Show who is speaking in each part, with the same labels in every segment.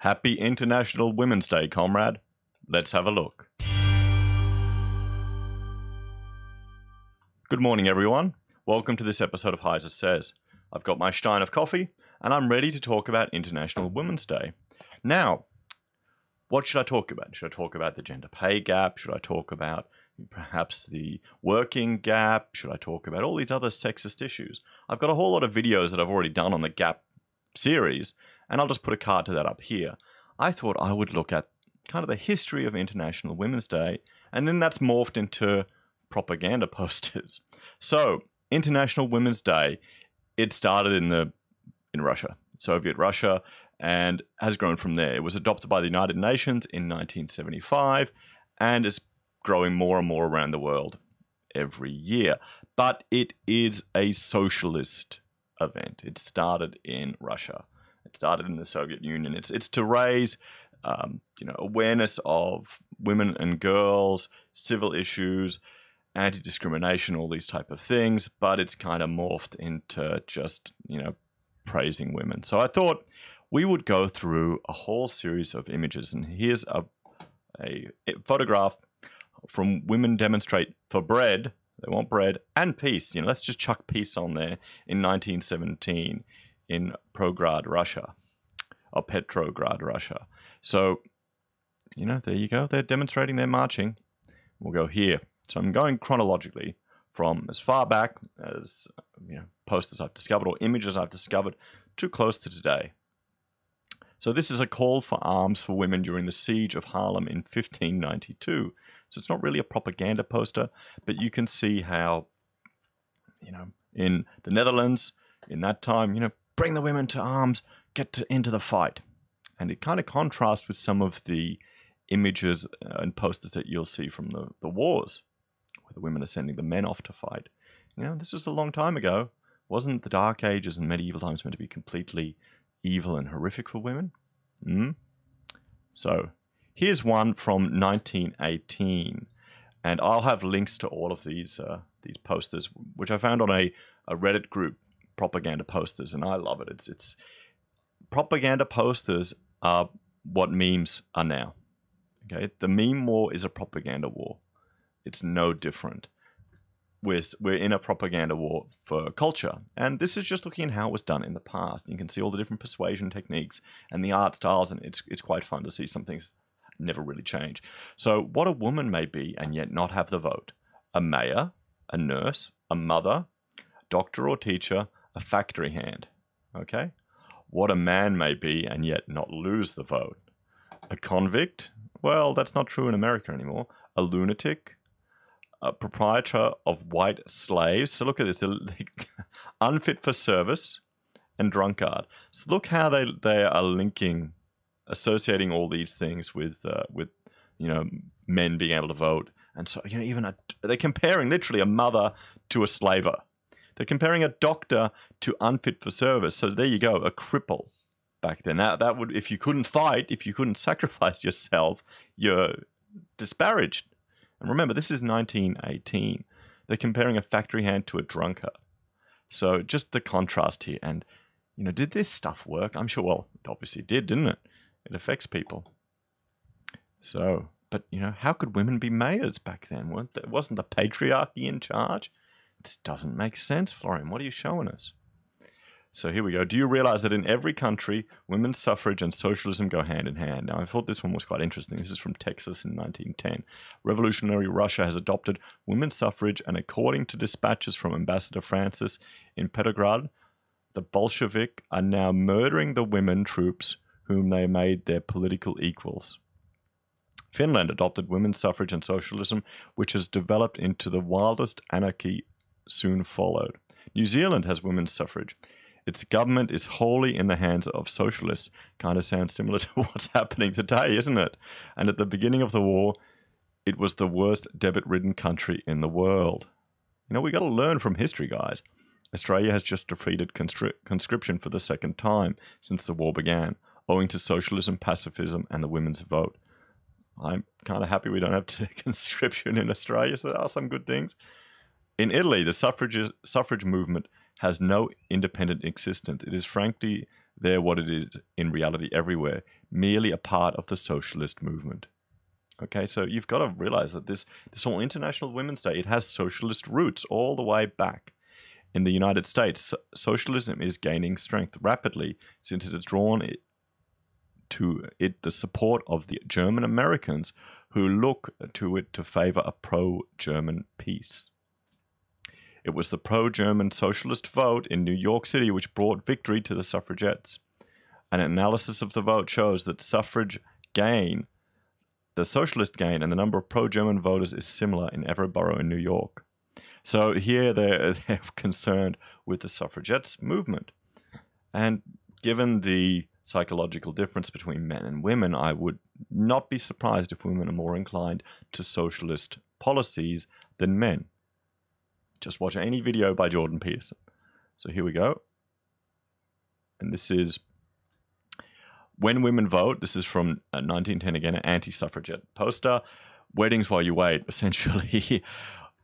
Speaker 1: Happy International Women's Day, comrade. Let's have a look. Good morning, everyone. Welcome to this episode of Heiser Says. I've got my stein of coffee, and I'm ready to talk about International Women's Day. Now, what should I talk about? Should I talk about the gender pay gap? Should I talk about perhaps the working gap? Should I talk about all these other sexist issues? I've got a whole lot of videos that I've already done on the gap series, and I'll just put a card to that up here. I thought I would look at kind of the history of International Women's Day, and then that's morphed into propaganda posters. So, International Women's Day, it started in Russia, Soviet Russia, and has grown from there. It was adopted by the United Nations in 1975, and is growing more and more around the world every year. But it is a socialist event. It started in Russia. It started in the Soviet Union. It's to raise awareness of women and girls, civil issues, anti-discrimination, all these type of things, but it's kind of morphed into just, praising women. So I thought we would go through a whole series of images, and here's a photograph from women demonstrate for bread. They want bread and peace. Let's just chuck peace on there in 1917 in Petrograd, Russia. So, there you go. They're demonstrating, they're marching. We'll go here. So I'm going chronologically from as far back as, posters I've discovered or images I've discovered to close to today. So this is a call for arms for women during the siege of Haarlem in 1592. So it's not really a propaganda poster, but you can see how, in the Netherlands, in that time, bring the women to arms, into the fight. And it kind of contrasts with some of the images and posters that you'll see from the wars, where the women are sending the men off to fight. This was a long time ago. Wasn't the Dark Ages and medieval times meant to be completely evil and horrific for women? So, here's one from 1918, and I'll have links to all of these posters, which I found on a Reddit group, propaganda posters, and I love it. It's propaganda posters are what memes are now. Okay, the meme war is a propaganda war. It's no different. We're in a propaganda war for culture, and this is just looking at how it was done in the past. You can see all the different persuasion techniques and the art styles, and it's quite fun to see some things never really change. So what a woman may be and yet not have the vote: a mayor, a nurse, a mother, doctor or teacher, a factory hand. Okay? What a man may be and yet not lose the vote: a convict. Well, that's not true in America anymore. A lunatic, a proprietor of white slaves. So look at this, unfit for service, and drunkard. So look how they are linking, associating all these things with men being able to vote. And so they're comparing literally a mother to a slaver. They're comparing a doctor to unfit for service. So there you go, a cripple. Back then, that would, if you couldn't fight, if you couldn't sacrifice yourself, you're disparaged. And remember, this is 1918. They're comparing a factory hand to a drunkard. So just the contrast here. And, did this stuff work? I'm sure, well, it obviously did, didn't it? It affects people. So, but, how could women be mayors back then? Wasn't the patriarchy in charge? This doesn't make sense, Florian. What are you showing us? So here we go. Do you realize that in every country, women's suffrage and socialism go hand in hand? Now, I thought this one was quite interesting. This is from Texas in 1910. Revolutionary Russia has adopted women's suffrage, and according to dispatches from Ambassador Francis in Petrograd, the Bolshevik are now murdering the women troops whom they made their political equals. Finland adopted women's suffrage and socialism, which has developed into the wildest anarchy soon followed. New Zealand has women's suffrage. Its government is wholly in the hands of socialists. Kind of sounds similar to what's happening today, isn't it? And at the beginning of the war, it was the worst debit-ridden country in the world. We got to learn from history, guys. Australia has just defeated conscription for the second time since the war began, owing to socialism, pacifism, and the women's vote. I'm kind of happy we don't have conscription in Australia, so there are some good things. In Italy, the suffrage movement has no independent existence. It is frankly they're what it is in reality everywhere, merely a part of the socialist movement. Okay, so you've got to realize that this whole International Women's Day, it has socialist roots all the way back. In the United States, socialism is gaining strength rapidly since it has drawn to it the support of the German Americans who look to it to favor a pro-German peace. It was the pro-German socialist vote in New York City which brought victory to the suffragettes. An analysis of the vote shows that suffrage gain, the socialist gain, and the number of pro-German voters is similar in every borough in New York. So here they're concerned with the suffragettes movement. And given the psychological difference between men and women, I would not be surprised if women are more inclined to socialist policies than men. Just watch any video by Jordan Peterson. So here we go. And this is When Women Vote. This is from 1910 again, an anti-suffragette poster. Weddings while you wait. Essentially,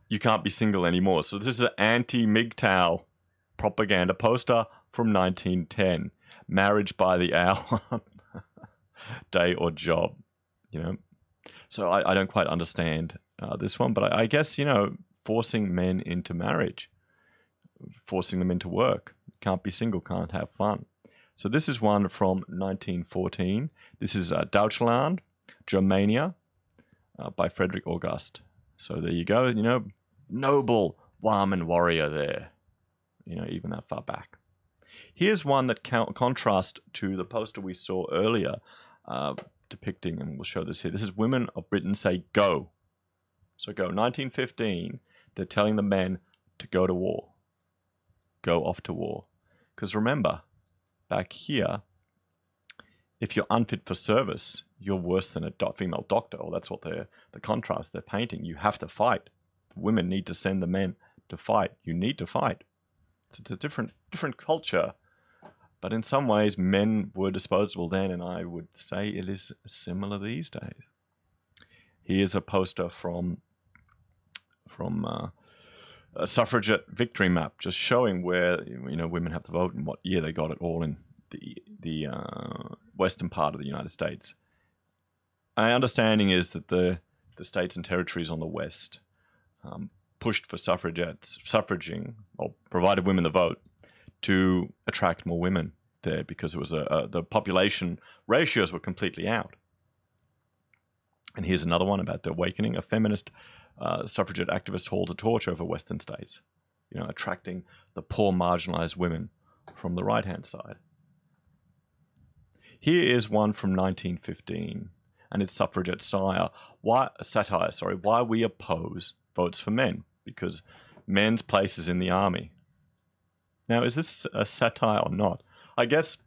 Speaker 1: you can't be single anymore. So this is an anti-MGTOW propaganda poster from 1910. Marriage by the hour, day or job, you know. So I don't quite understand this one, but I guess, you know, forcing men into marriage, forcing them into work. Can't be single, can't have fun. So this is one from 1914. This is Deutschland, Germania, by Frederick August. So there you go, you know, noble woman warrior there, you know, even that far back. Here's one that contrasts to the poster we saw earlier, depicting, and we'll show this here. This is Women of Britain Say Go. So go. 1915, they're telling the men to go to war. Go off to war. Because remember, back here, if you're unfit for service, you're worse than a female doctor, or that's what the contrast they're painting. You have to fight. Women need to send the men to fight. You need to fight. It's a different culture. But in some ways, men were disposable then, and I would say it is similar these days. Here's a poster from a suffragette victory map, just showing where, you know, women have the vote and what year they got it, all in the western part of the United States. My understanding is that the states and territories on the west pushed for suffraging, or provided women the vote, to attract more women there, because it was the population ratios were completely out. And here's another one about the awakening. A feminist suffragette activist holds a torch over Western states, you know, attracting the poor, marginalized women from the right-hand side. Here is one from 1915, and it's suffragette satire. Why we oppose votes for men, because men's place is in the army. Now, is this a satire or not? I guess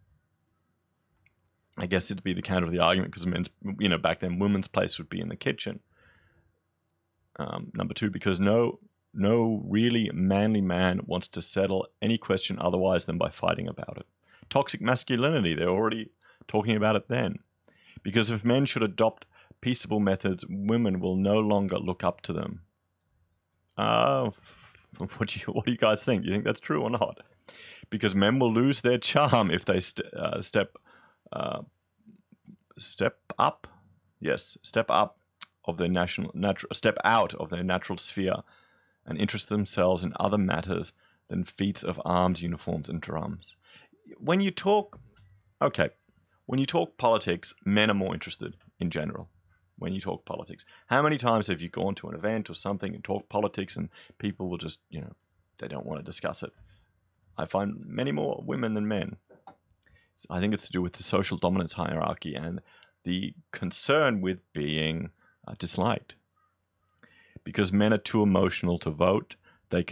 Speaker 1: it'd be the counter of the argument, because men's, you know, back then, women's place would be in the kitchen. Number two, because no really manly man wants to settle any question otherwise than by fighting about it. Toxic masculinity, they're already talking about it then. Because if men should adopt peaceable methods, women will no longer look up to them. What do you guys think? Do you think that's true or not? Because men will lose their charm if they step out of their natural sphere and interest themselves in other matters than feats of arms, uniforms, and drums. When you talk politics, men are more interested in general. When you talk politics, how many times have you gone to an event or something and talked politics, and people will just, you know, they don't want to discuss it? I find many more women than men. I think it's to do with the social dominance hierarchy and the concern with being disliked. Because men are too emotional to vote, they're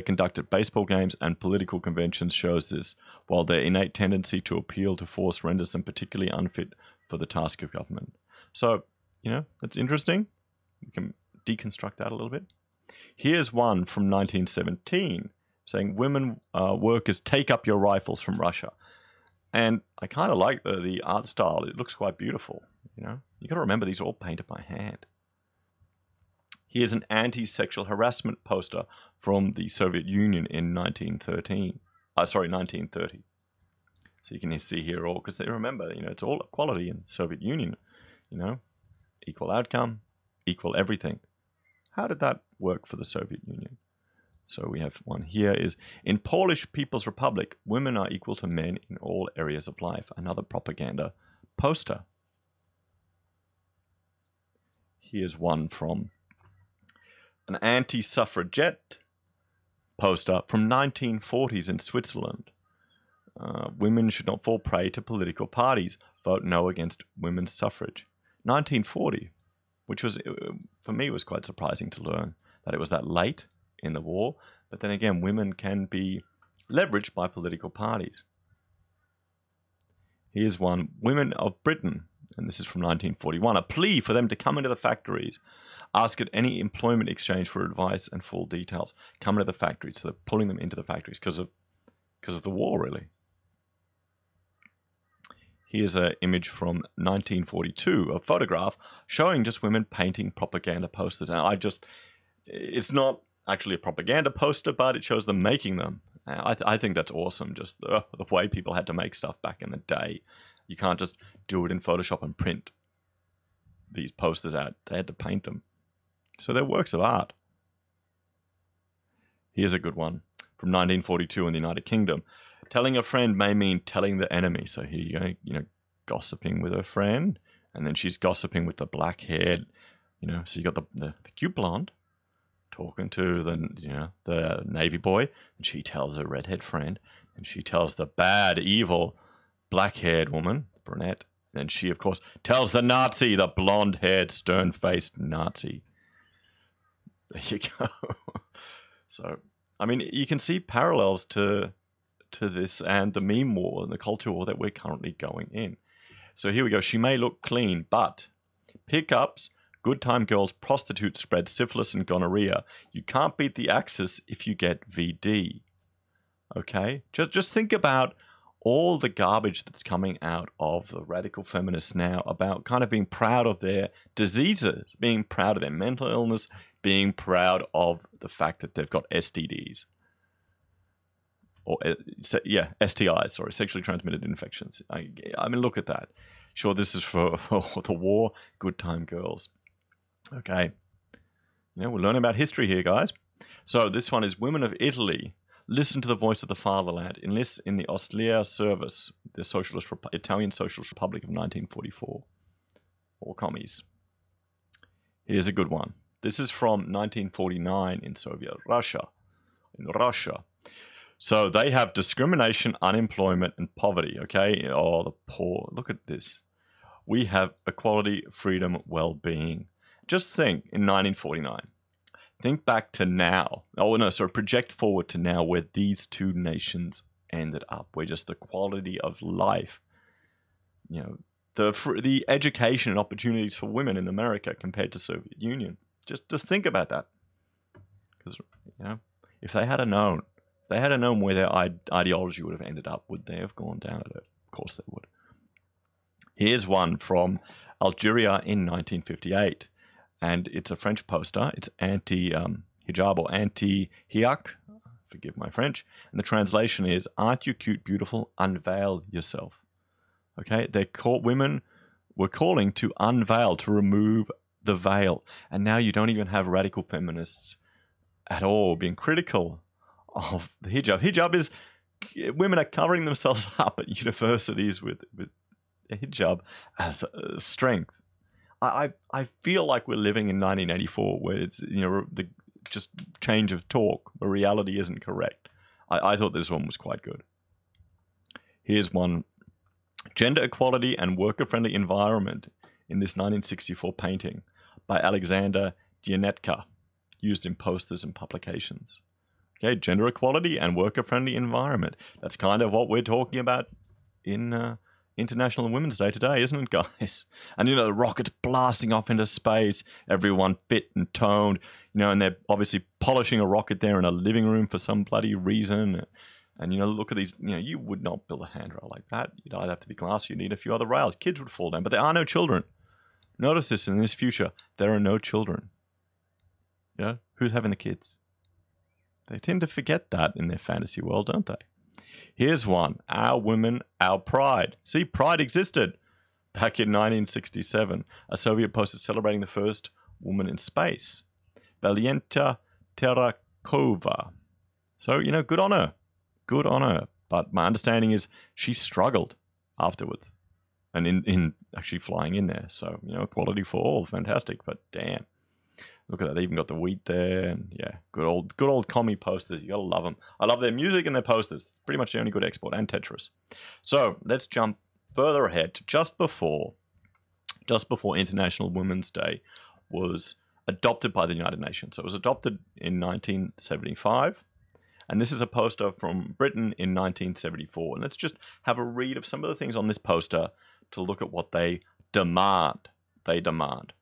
Speaker 1: conducted baseball games and political conventions shows this, while their innate tendency to appeal to force renders them particularly unfit for the task of government. So, you know, that's interesting. We can deconstruct that a little bit. Here's one from 1917 saying, women workers, take up your rifles from Russia. And I kind of like the art style. It looks quite beautiful. You know, you got to remember these are all painted by hand. Here's an anti-sexual harassment poster from the Soviet Union in 1930. So you can see here all, because they remember, it's all equality in the Soviet Union, equal outcome, equal everything. How did that work for the Soviet Union? So we have one here is, in Polish People's Republic, women are equal to men in all areas of life. Another propaganda poster. Here's one from an anti-suffragette poster from 1940s in Switzerland. Women should not fall prey to political parties. Vote no against women's suffrage. 1940, which was, for me, was quite surprising to learn that it was that late in the war. But then again, women can be leveraged by political parties. Here's one, Women of Britain, and this is from 1941, a plea for them to come into the factories, ask at any employment exchange for advice and full details. Come into the factories. So they're pulling them into the factories because of the war, really. Here's an image from 1942, a photograph showing just women painting propaganda posters. And it's not actually a propaganda poster, but it shows them making them. I think that's awesome, just the way people had to make stuff back in the day. You can't just do it in Photoshop and print these posters out. They had to paint them. So they're works of art. Here's a good one from 1942 in the United Kingdom. Telling a friend may mean telling the enemy. So here you go, gossiping with her friend, and then she's gossiping with the black-haired, so you got the cute blonde talking to the Navy boy, and she tells her redhead friend, and she tells the bad, evil, black-haired woman, brunette, and she, of course, tells the Nazi, the blonde-haired, stern-faced Nazi. There you go. So, I mean, you can see parallels to this and the meme war and the culture war that we're currently going in. So here we go. She may look clean, but pickups, good time girls, prostitutes spread syphilis and gonorrhea. You can't beat the Axis if you get VD. Okay? Just think about all the garbage that's coming out of the radical feminists now about kind of being proud of their diseases, being proud of their mental illness, being proud of the fact that they've got STDs. Or, STIs, sorry, sexually transmitted infections. I mean, look at that. Sure, this is for the war, good time girls. Okay. We're learning about history here, guys. So this one is Women of Italy. Listen to the voice of the fatherland. Enlist in the Ausiliar Service, the Italian Socialist Republic of 1944. Or commies. Here's a good one. This is from 1949 in Soviet Russia. In Russia. So they have discrimination, unemployment, and poverty, okay? Oh, the poor. Look at this. We have equality, freedom, well-being. Just think, in 1949. Think back to now. Oh, no, sorry, project forward to now where these two nations ended up, where just the quality of life, the education and opportunities for women in America compared to Soviet Union. Just think about that. Because, if they had known, where their ideology would have ended up, would they have gone down it? Of course they would. Here's one from Algeria in 1958. And it's a French poster. It's anti-hijab or anti-hiak. Forgive my French. And the translation is, aren't you cute, beautiful? Unveil yourself. Okay? Women were calling to unveil, to remove the veil. And now you don't even have radical feminists at all being critical of the hijab. Hijab is, women are covering themselves up at universities with a hijab as a strength. I feel like we're living in 1984 where it's, the just change of talk, where reality isn't correct. I thought this one was quite good. Here's one. Gender equality and worker-friendly environment in this 1964 painting by Alexander Dianetka, used in posters and publications. Okay, gender equality and worker-friendly environment. That's kind of what we're talking about in International Women's Day today, isn't it, guys? And, the rockets blasting off into space, everyone fit and toned, and they're obviously polishing a rocket there in a living room for some bloody reason. And, look at these, you would not build a handrail like that. You'd either have to be glass, you'd need a few other rails. Kids would fall down, but there are no children. Notice this, in this future, there are no children. Who's having the kids? They tend to forget that in their fantasy world, don't they? Here's one. Our women, our pride. See, pride existed back in 1967. A Soviet poster celebrating the first woman in space. Valyenta Terakova. So, you know, good on her. Good on her. But my understanding is she struggled afterwards. And in actually flying in there. So, you know, equality for all. Fantastic. But damn. Look at that. They even got the wheat there. And yeah, good old commie posters. You gotta love them. I love their music and their posters. Pretty much the only good export. And Tetris. So, let's jump further ahead to just before International Women's Day was adopted by the United Nations. So it was adopted in 1975. And this is a poster from Britain in 1974. And let's just have a read of some of the things on this poster to look at what they demand. They demand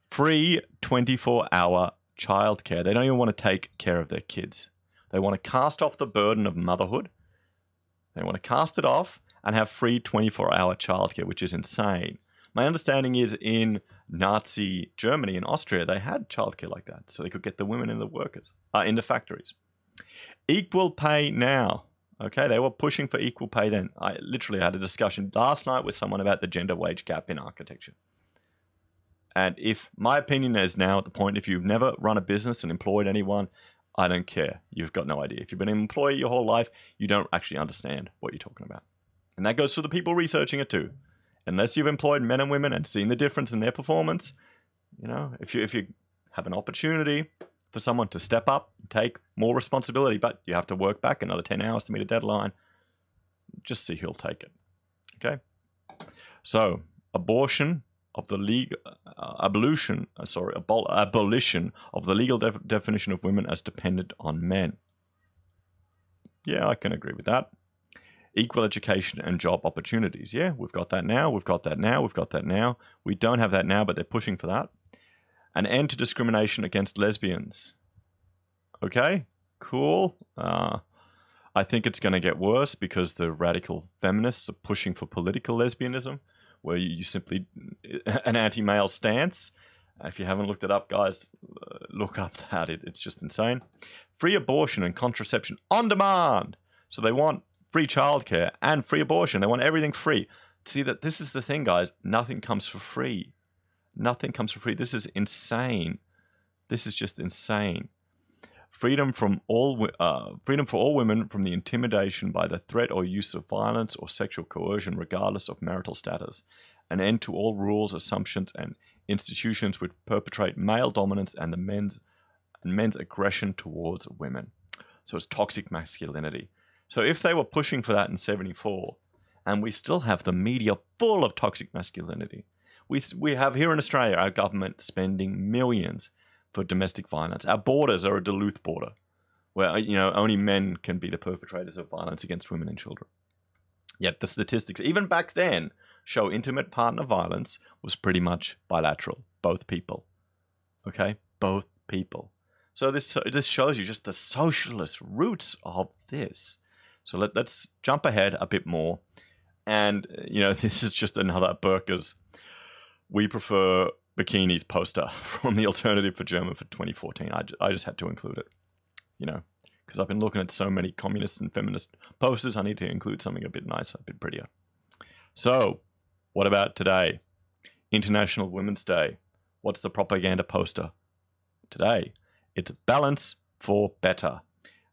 Speaker 1: free 24-hour childcare. They don't even want to take care of their kids. They want to cast off the burden of motherhood. They want to cast it off and have free 24-hour childcare, which is insane. My understanding is in Nazi Germany and Austria, they had childcare like that, so they could get the women and the workers into factories. Equal pay now. Okay, they were pushing for equal pay then. I literally had a discussion last night with someone about the gender wage gap in architecture. And if my opinion is now at the point, if you've never run a business and employed anyone, I don't care. You've got no idea. If you've been an employee your whole life, you don't actually understand what you're talking about. And that goes for the people researching it too. Unless you've employed men and women and seen the difference in their performance, you know, if you have an opportunity for someone to step up, take more responsibility, but you have to work back another 10 hours to meet a deadline, just see who'll take it. Okay? So, abolition of the abolition of the legal definition of women as dependent on men. Yeah, I can agree with that. Equal education and job opportunities. Yeah, we've got that now. We've got that now. We've got that now. We don't have that now, but they're pushing for that. An end to discrimination against lesbians. Okay, cool. I think it's going to get worse because the radical feminists are pushing for political lesbianism, where you simply an anti-male stance. If you haven't looked it up, guys, look up that. It's just insane. Free abortion and contraception on demand. So they want free childcare and free abortion. They want everything free. See, that this is the thing, guys. Nothing comes for free. Nothing comes for free. This is insane. This is just insane. Freedom for all women from the intimidation by the threat or use of violence or sexual coercion, regardless of marital status. An end to all rules, assumptions, and institutions which perpetrate male dominance and men's aggression towards women. So it's toxic masculinity. So if they were pushing for that in 74, and we still have the media full of toxic masculinity, we have here in Australia our government spending millions for domestic violence. Our borders are a Duluth border, where, you know, only men can be the perpetrators of violence against women and children. Yet the statistics, even back then, show intimate partner violence was pretty much bilateral, both people. Okay, both people. So this shows you just the socialist roots of this. So let's jump ahead a bit more. And, you know, this is just another Burka's We Prefer Bikinis poster from the Alternative for German for 2014. I just had to include it, you know, because I've been looking at so many communist and feminist posters. I need to include something a bit nicer, a bit prettier. So, what about today? International Women's Day. What's the propaganda poster today? It's Balance for Better.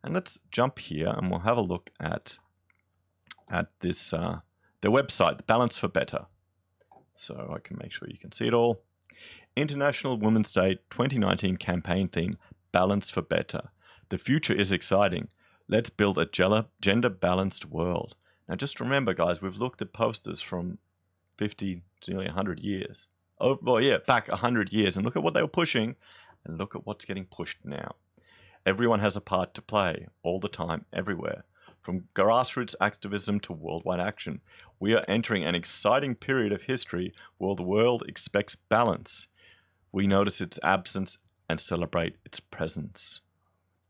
Speaker 1: And let's jump here and we'll have a look at this, their website, Balance for Better. So I can make sure you can see it all. International Women's Day 2019 campaign theme, Balance for Better. The future is exciting. Let's build a gender-balanced world. Now just remember, guys, we've looked at posters from 50 to nearly 100 years. Oh, well, yeah, back 100 years. And look at what they were pushing and look at what's getting pushed now. Everyone has a part to play, all the time, everywhere. From grassroots activism to worldwide action, we are entering an exciting period of history where the world expects balance. We notice its absence and celebrate its presence.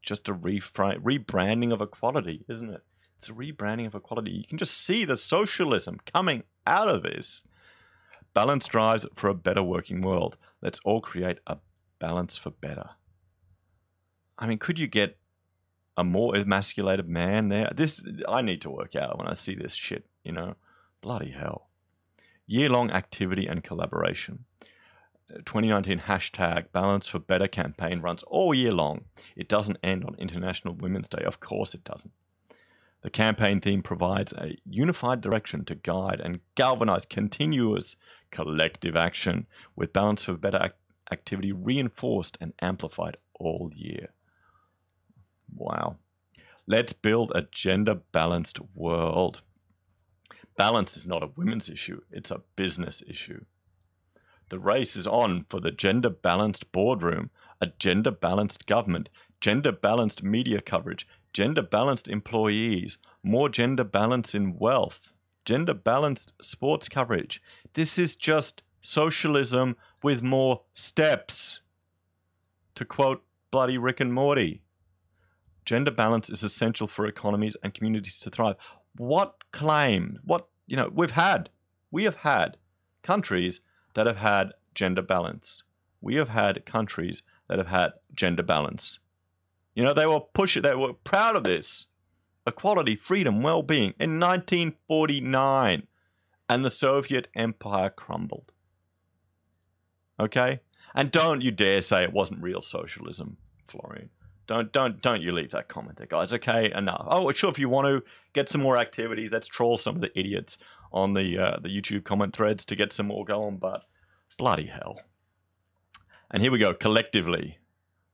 Speaker 1: Just a rebranding of equality, isn't it? It's a rebranding of equality. You can just see the socialism coming out of this. Balance drives for a better working world. Let's all create a balance for better. I mean, could you get a more emasculated man there. This, I need to work out when I see this shit, you know. Bloody hell. Year-long activity and collaboration. 2019 hashtag Balance for Better campaign runs all year long. It doesn't end on International Women's Day. Of course it doesn't. The campaign theme provides a unified direction to guide and galvanize continuous collective action, with Balance for Better activity reinforced and amplified all year. Wow. Let's build a gender-balanced world. Balance is not a women's issue, it's a business issue. The race is on for the gender-balanced boardroom, a gender-balanced government, gender-balanced media coverage, gender-balanced employees, more gender balance in wealth, gender-balanced sports coverage. This is just socialism with more steps. To quote bloody Rick and Morty, gender balance is essential for economies and communities to thrive. What claim, we have had countries that have had gender balance. We have had countries that have had gender balance. You know, they were proud of this. Equality, freedom, well-being in 1949. And the Soviet Empire crumbled. Okay? And don't you dare say it wasn't real socialism, Florian. Don't you leave that comment there, guys. Okay, enough. Oh, sure, if you want to get some more activities, let's troll some of the idiots on the YouTube comment threads to get some more going, but bloody hell. And here we go. Collectively,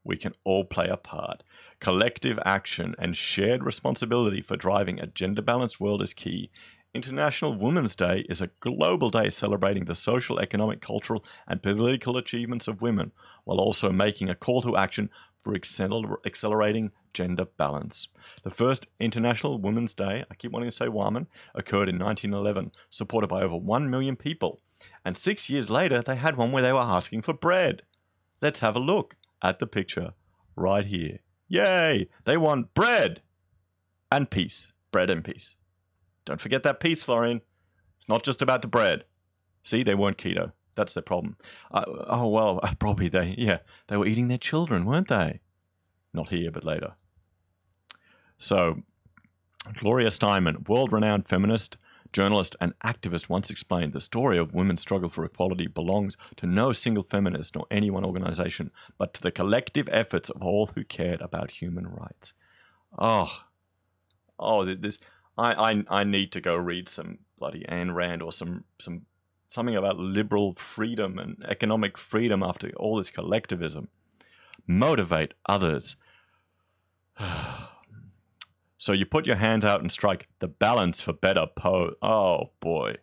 Speaker 1: we can all play a part. Collective action and shared responsibility for driving a gender-balanced world is key. International Women's Day is a global day celebrating the social, economic, cultural, and political achievements of women, while also making a call to action for accelerating gender balance. The first International Women's Day, I keep wanting to say woman, occurred in 1911, supported by over 1 million people. And 6 years later, they had one where they were asking for bread. Let's have a look at the picture right here. Yay! They want bread and peace. Bread and peace. Don't forget that peace, Florian. It's not just about the bread. See, they weren't keto. That's their problem. Probably they were eating their children, weren't they? Not here, but later. So, Gloria Steinem, world-renowned feminist, journalist, and activist, once explained, the story of women's struggle for equality belongs to no single feminist nor any one organization, but to the collective efforts of all who cared about human rights. I need to go read some bloody Ayn Rand or something about liberal freedom and economic freedom after all this collectivism. Motivate others. So you put your hands out and strike the balance for better pose. Oh, boy.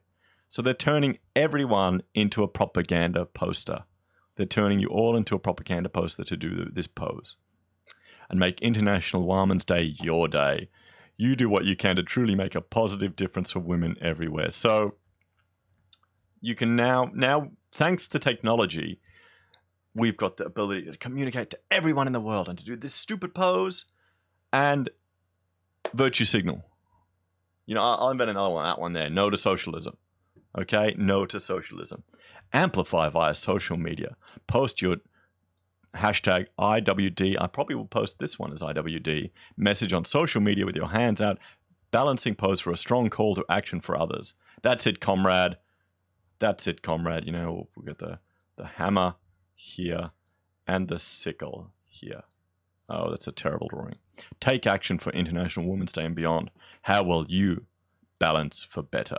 Speaker 1: So they're turning everyone into a propaganda poster. They're turning you all into a propaganda poster to do this pose. And make International Women's Day your day. You do what you can to truly make a positive difference for women everywhere. So you can now, thanks to technology, we've got the ability to communicate to everyone in the world and to do this stupid pose and virtue signal. You know, I'll invent another one, that one there. No to socialism. Okay? No to socialism. Amplify via social media. Post your hashtag IWD. I probably will post this one as IWD. Message on social media with your hands out. Balancing pose for a strong call to action for others. That's it, comrade. That's it, comrade. You know, we'll get the hammer here and the sickle here. Oh, that's a terrible drawing. Take action for International Women's Day and beyond. How will you balance for better?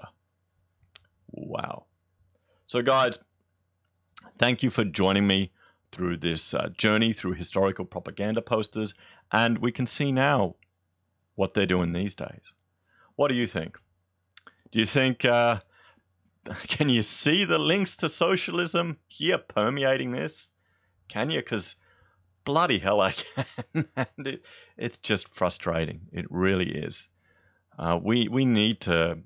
Speaker 1: Wow. So, guys, thank you for joining me through this journey through historical propaganda posters. And we can see now what they're doing these days. What do you think? Do you think... can you see the links to socialism here permeating this? Can you? Because bloody hell I can. And it's just frustrating. It really is. We need to...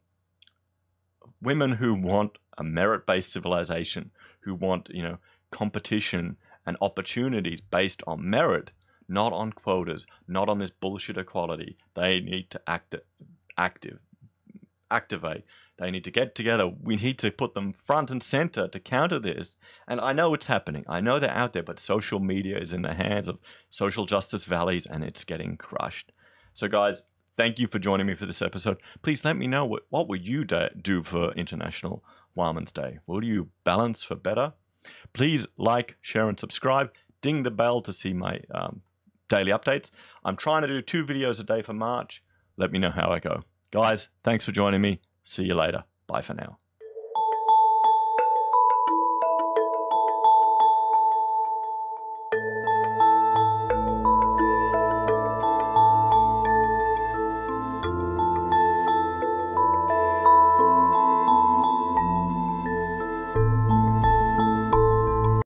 Speaker 1: Women who want a merit-based civilization, who want, competition and opportunities based on merit, not on quotas, not on this bullshit equality. They need to activate. They need to get together. We need to put them front and center to counter this. And I know it's happening. I know they're out there, but social media is in the hands of social justice valleys and it's getting crushed. So guys, thank you for joining me for this episode. Please let me know what will you do for International Women's Day. Will you balance for better? Please like, share, and subscribe. Ding the bell to see my daily updates. I'm trying to do 2 videos a day for March. Let me know how I go. Guys, thanks for joining me. See you later. Bye for now.